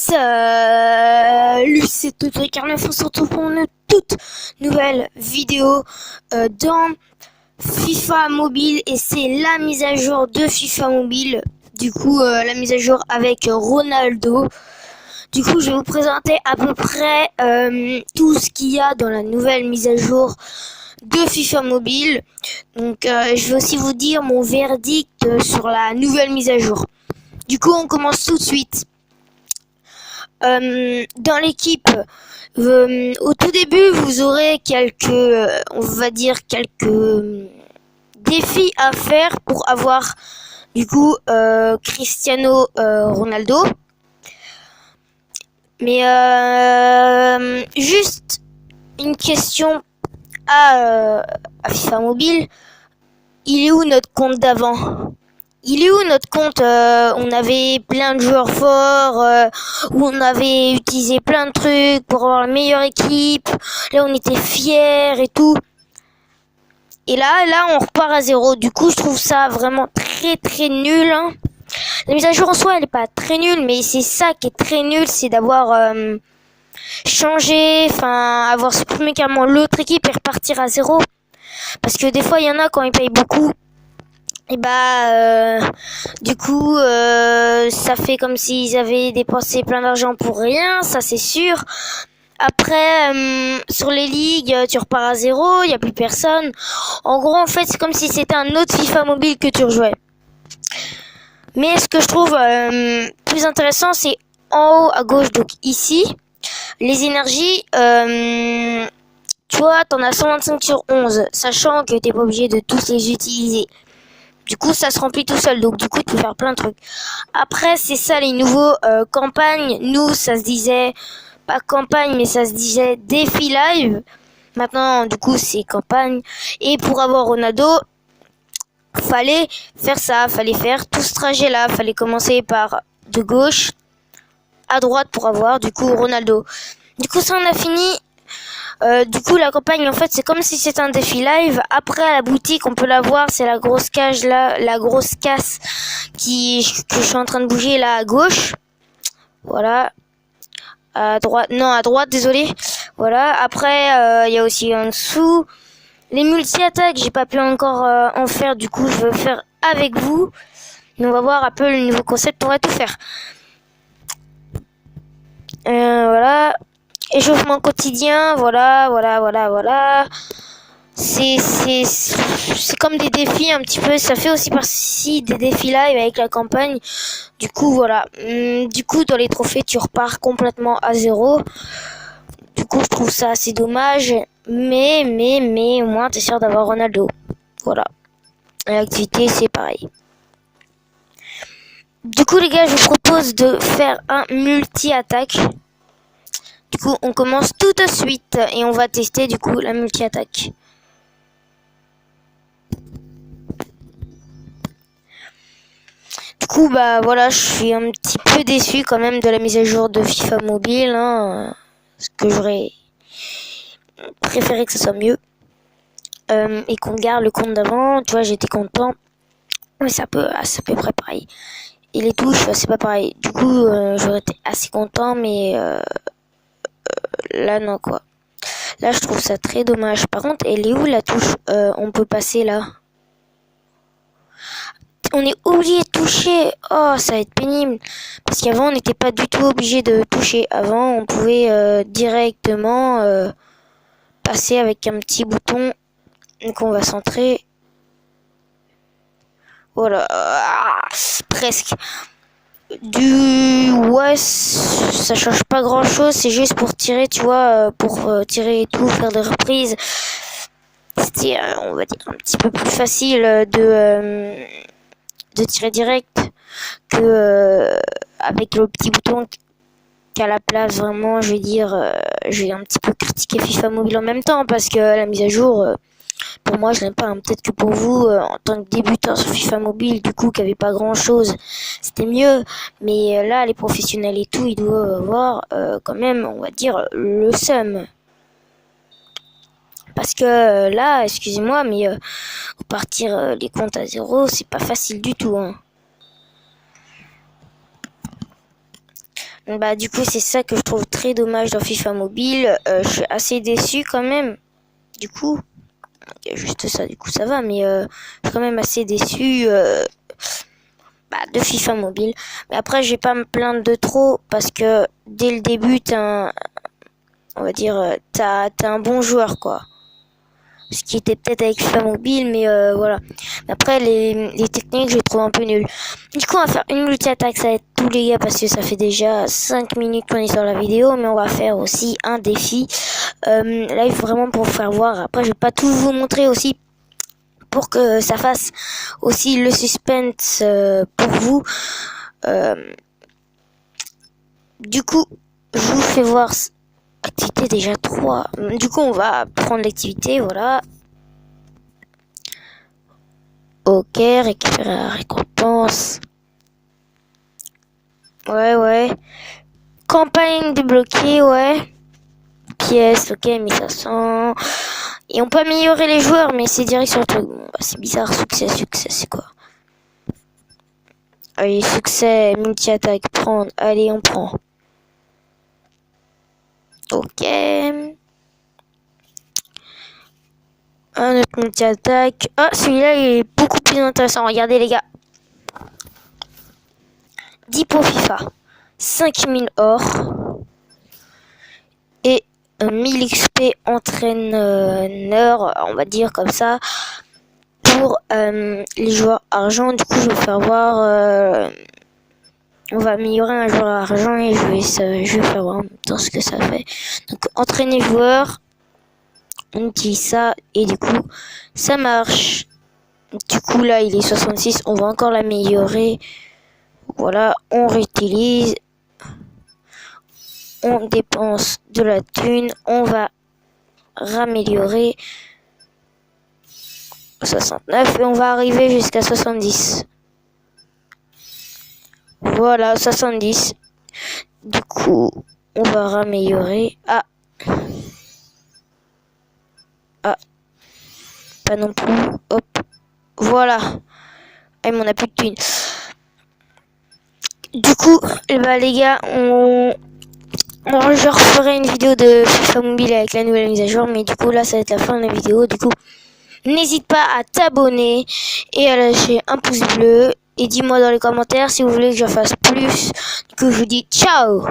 Salut, c'est Totocarnef, on se retrouve pour une toute nouvelle vidéo dans FIFA Mobile et c'est la mise à jour de FIFA Mobile. Du coup, la mise à jour avec Ronaldo. Du coup, je vais vous présenter à peu près tout ce qu'il y a dans la nouvelle mise à jour de FIFA Mobile. Donc, je vais aussi vous dire mon verdict sur la nouvelle mise à jour. Du coup, on commence tout de suite. Dans l'équipe, au tout début, vous aurez on va dire quelques défis à faire pour avoir du coup Cristiano Ronaldo. Mais juste une question à FIFA Mobile. Il est où notre compte d'avant? Il est où notre compte on avait plein de joueurs forts, où on avait utilisé plein de trucs pour avoir la meilleure équipe. Là, on était fiers et tout. Et là, on repart à zéro. Du coup, je trouve ça vraiment très nul. Hein. La mise à jour en soi, elle est pas très nulle, mais c'est ça qui est très nul, c'est d'avoir changé, enfin, avoir supprimé carrément l'autre équipe et repartir à zéro. Parce que des fois, il y en a quand ils payent beaucoup. Et du coup, ça fait comme s'ils avaient dépensé plein d'argent pour rien, ça c'est sûr. Après, sur les ligues, tu repars à zéro, il n'y a plus personne. En gros, en fait, c'est comme si c'était un autre FIFA mobile que tu rejouais. Mais ce que je trouve plus intéressant, c'est en haut à gauche, donc ici, les énergies. Tu vois, t'en as 125 sur 11, sachant que t'es pas obligé de tous les utiliser. Du coup, ça se remplit tout seul. Donc, du coup, tu peux faire plein de trucs. Après, c'est ça, les nouveaux campagnes. Nous, ça se disait, pas campagne, mais ça se disait défi live. Maintenant, du coup, c'est campagne. Et pour avoir Ronaldo, fallait faire ça. Fallait faire tout ce trajet-là. Fallait commencer par de gauche à droite pour avoir, du coup, Ronaldo. Du coup, ça, on a fini. Du coup, la campagne, en fait, c'est comme si c'était un défi live. Après, à la boutique, on peut la voir. C'est la grosse cage là, la grosse casse que je suis en train de bouger là à gauche. Voilà. À droite, désolé. Voilà. Après, il y a aussi en dessous les multi-attaques. J'ai pas pu encore en faire. Du coup, je veux faire avec vous. Mais on va voir un peu le nouveau concept. On va tout faire. Voilà. Échauffement quotidien, voilà. C'est comme des défis un petit peu, ça fait aussi partie des défis live avec la campagne. Du coup, voilà. Du coup, dans les trophées, tu repars complètement à zéro. Du coup, je trouve ça assez dommage. Mais, au moins, t'es sûr d'avoir Ronaldo. Voilà. Et l'activité, c'est pareil. Du coup, les gars, je vous propose de faire un multi-attaque. Du coup, on commence tout de suite et on va tester du coup la multi-attaque. Du coup, voilà, je suis un petit peu déçu quand même de la mise à jour de FIFA Mobile, hein, parce que j'aurais préféré que ce soit mieux et qu'on garde le compte d'avant. Tu vois, j'étais content, mais c'est à peu près pareil. Et les touches, c'est pas pareil. Du coup, j'aurais été assez content, mais là non quoi. Là, je trouve ça très dommage. Par contre, elle est où la touche on peut passer là? On est obligé de toucher. Oh, ça va être pénible. Parce qu'avant, on n'était pas du tout obligé de toucher. Avant, on pouvait directement passer avec un petit bouton. Donc, on va centrer. Voilà. Presque. Ouais, ça change pas grand chose. C'est juste pour tirer, tu vois, pour tirer et tout, faire des reprises. C'était, on va dire, un petit peu plus facile de tirer direct que avec le petit bouton qu'à la place. Vraiment, je vais dire, j'ai un petit peu critiqué FIFA Mobile en même temps parce que la mise à jour, pour moi, je l'aime pas. Hein. Peut-être que pour vous, en tant que débutant sur FIFA Mobile, du coup, qui avait pas grand chose, c'était mieux. Mais là, les professionnels et tout, ils doivent avoir quand même, on va dire, le seum. Parce que là, excusez-moi, mais repartir les comptes à zéro, c'est pas facile du tout. Hein. Bah du coup c'est ça que je trouve très dommage dans FIFA Mobile. Je suis assez déçu quand même. Du coup, juste ça, du coup ça va, mais je suis quand même assez déçu de FIFA Mobile. Mais après je vais pas me plaindre de trop parce que dès le début on va dire t'as un bon joueur quoi. Ce qui était peut-être avec FIFA Mobile, mais voilà. Après, les techniques, je les trouve un peu nulles. Du coup, on va faire une multi-attaque, ça va être tous les gars, parce que ça fait déjà 5 minutes qu'on est sur la vidéo, mais on va faire aussi un défi. Live vraiment pour vous faire voir. Après, je vais pas tout vous montrer aussi, pour que ça fasse aussi le suspense pour vous. Du coup, je vous fais voir activité déjà 3. Du coup, on va prendre l'activité, voilà. Ok, récupérer la récompense. Ouais. Campagne débloquée, ouais. Pièce, ok, 1500. Et on peut améliorer les joueurs, mais c'est direct sur le truc. Bon, bah, c'est bizarre, succès, c'est quoi? Allez, succès, multi-attaque, prendre. Allez, on prend. Ok. Un autre multi-attaque. Ah, celui-là, il est beaucoup plus intéressant. Regardez, les gars. 10 pour FIFA. 5000 or. Et 1000 XP entraîneur, on va dire comme ça, pour les joueurs argent. Du coup, je vais faire voir. On va améliorer un joueur argent et je vais faire voir en même temps ce que ça fait. Donc, entraîner joueur. On utilise ça et du coup ça marche. Du coup là il est 66, on va encore l'améliorer. Voilà, on réutilise, on dépense de la thune, on va raméliorer 69 et on va arriver jusqu'à 70. Voilà, 70. Du coup on va raméliorer. Pas non plus. Hop. Voilà. Et on a plus de thunes. Du coup, les gars, je referai une vidéo de FIFA Mobile avec la nouvelle mise à jour. Mais du coup, là, ça va être la fin de la vidéo. Du coup, n'hésite pas à t'abonner et à lâcher un pouce bleu. Et dis-moi dans les commentaires si vous voulez que je fasse plus. Du coup, je vous dis ciao!